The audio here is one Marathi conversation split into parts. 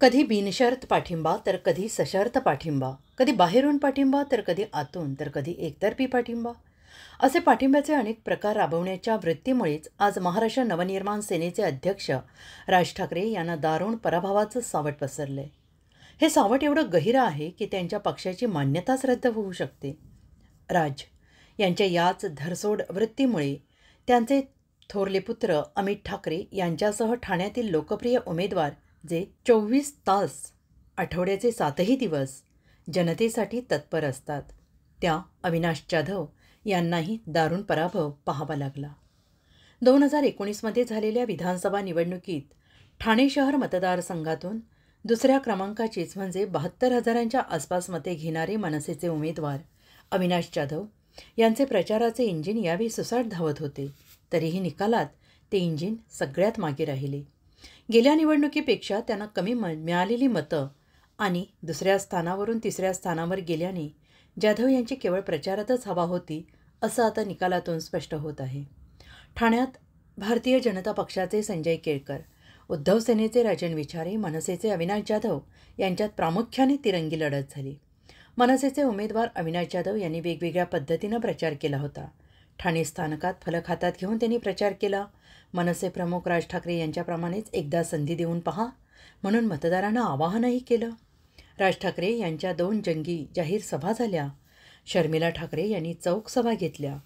कधी बिनशर्त पाठिंबा तर कधी सशर्त पाठिंबा, कधी बाहेरून पाठिंबा तर कधी आतून, तर कधी एकतर्फी पाठिंबा. असे पाठिंब्याचे अनेक प्रकार राबवण्याच्या वृत्तीमुळेच आज महाराष्ट्र नवनिर्माण सेनेचे अध्यक्ष राज ठाकरे यांना दारुण पराभवाचं सावट पसरलंय. हे सावट एवढं गहिरं आहे की त्यांच्या पक्षाची मान्यताच रद्द होऊ शकते. राज यांच्या याच धरसोड वृत्तीमुळे त्यांचे थोरले पुत्र अमित ठाकरे यांच्यासह ठाण्यातील लोकप्रिय उमेदवार जे 24 तास आठवड्याचे 7ही दिवस जनतेसाठी तत्पर असतात, त्या अविनाश जाधव यांनाही दारुण पराभव पाहावा लागला. 2019मध्ये झालेल्या विधानसभा निवडणुकीत ठाणे शहर मतदारसंघातून दुसऱ्या क्रमांकाचीच म्हणजे 72,000च्या आसपास मते घेणारे मनसेचे उमेदवार अविनाश जाधव यांचे प्रचाराचे इंजिन यावेळी सुसाट धावत होते. तरीही निकालात ते इंजिन सगळ्यात मागे राहिले. गेल्या निवडणुकीपेक्षा त्यांना कमी मिळालेली मतं आणि दुसऱ्या स्थानावरून तिसऱ्या स्थानावर गेल्याने जाधव यांची केवळ प्रचारातच हवा होती असं आता निकालातून स्पष्ट होत आहे. ठाण्यात भारतीय जनता पक्षाचे संजय केळकर, उद्धव सेनेचे राजन विचारे, मनसेचे अविनाश जाधव यांच्यात प्रामुख्याने तिरंगी लढत झाली. मनसेचे उमेदवार अविनाश जाधव यांनी वेगवेगळ्या पद्धतीनं प्रचार केला होता. ठाणे स्थानकात फलक हातात घेऊन त्यांनी प्रचार केला. मनसे प्रमुख राज ठाकरे यांच्याप्रमाणेच एकदा संधी देऊन पहा म्हणून मतदारांना आवाहनही केलं. राज ठाकरे यांच्या 2 जंगी जाहीर सभा झाल्या. शर्मिला ठाकरे यांनी चौक सभा घेतल्या.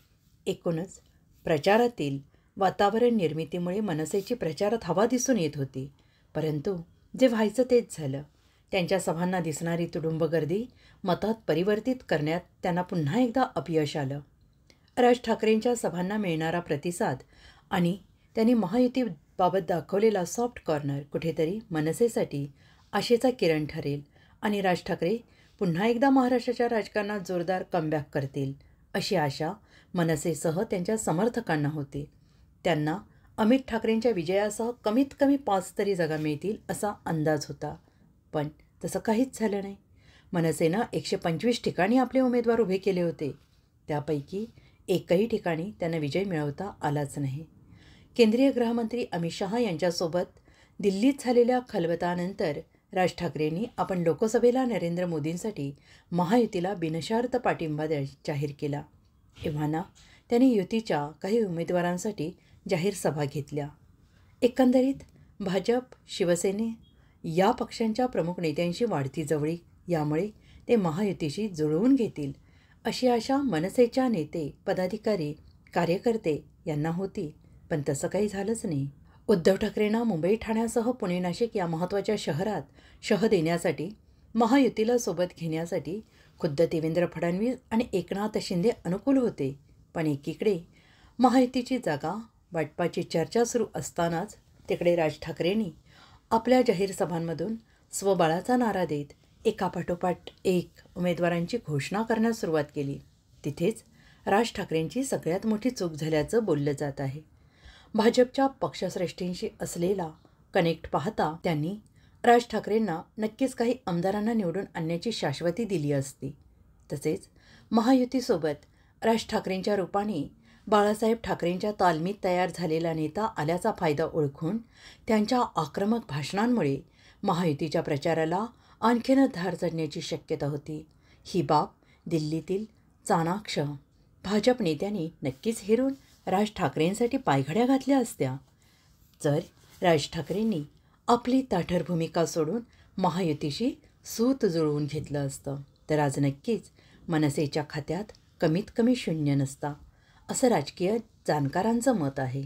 एकूणच प्रचारातील वातावरण निर्मितीमुळे मनसेची प्रचारात हवा दिसून येत होती. परंतु जे व्हायचं तेच झालं. त्यांच्या सभांना दिसणारी तुडुंब गर्दी मतात परिवर्तित करण्यात त्यांना पुन्हा एकदा अपयश आलं. राज ठाकरेंच्या सभांना मिळणारा प्रतिसाद आणि त्यांनी महायुतीबाबत दाखवलेला सॉफ्ट कॉर्नर कुठेतरी मनसेसाठी आशेचा किरण ठरेल आणि राज ठाकरे पुन्हा एकदा महाराष्ट्राच्या राजकारणात जोरदार कमबॅक करतील अशी आशा मनसेसह त्यांच्या समर्थकांना होती. त्यांना अमित ठाकरेंच्या विजयासह कमीत कमी 5 तरी जागा मिळतील असा अंदाज होता. पण तसं काहीच झालं नाही. मनसेनं 125 ठिकाणी आपले उमेदवार उभे केले होते. त्यापैकी एकही ठिकाणी त्यांना विजय मिळवता आलाच नाही. केंद्रीय गृहमंत्री अमित शहा यांच्यासोबत दिल्लीत झालेल्या खलबतानंतर राज ठाकरेंनी आपण लोकसभेला नरेंद्र मोदींसाठी महायुतीला बिनशर्त पाठिंबा जाहीर केला. एव्हाना त्यांनी युतीच्या काही उमेदवारांसाठी जाहीर सभा घेतल्या. एकंदरीत भाजप, शिवसेने या पक्षांच्या प्रमुख नेत्यांशी वाढती जवळीक, यामुळे ते महायुतीशी जुळवून घेतील अशी आशा मनसेच्या नेते, पदाधिकारी, कार्यकर्ते यांना होती. पण तसं काही झालंच नाही. उद्धव ठाकरेंना मुंबई, ठाण्यासह पुणे, नाशिक या महत्त्वाच्या शहरात शह देण्यासाठी, महायुतीला सोबत घेण्यासाठी खुद्द देवेंद्र फडणवीस आणि एकनाथ शिंदे अनुकूल होते. पण एकीकडे महायुतीची जागा वाटपाची चर्चा सुरू असतानाच तिकडे राज ठाकरेंनी आपल्या जाहीर सभांमधून स्वबळाचा नारा देत एकापाठोपाठ एक उमेदवारांची घोषणा करण्यास सुरुवात केली. तिथेच राज ठाकरेंची सगळ्यात मोठी चूक झाल्याचं बोललं जात आहे. भाजपच्या पक्षश्रेष्ठींशी असलेला कनेक्ट पाहता त्यांनी राज ठाकरेंना नक्कीच काही आमदारांना निवडून आणण्याची शाश्वती दिली असती. तसेच महायुतीसोबत राज ठाकरेंच्या रूपाने बाळासाहेब ठाकरेंच्या तालमीत तयार झालेला नेता आल्याचा फायदा ओळखून त्यांच्या आक्रमक भाषणांमुळे महायुतीच्या प्रचाराला आणखीनच धार चढण्याची शक्यता होती. ही बाब दिल्लीतील चाणाक्ष भाजप नेत्यांनी नक्कीच हेरून राज ठाकरेंसाठी पायघड्या घातल्या असत्या. जर राज ठाकरेंनी आपली ताठर भूमिका सोडून महायुतीशी सूत जुळवून घेतलं असतं तर आज नक्कीच मनसेच्या खात्यात कमीत कमी शून्य नसता, असं राजकीय जाणकारांचं मत आहे.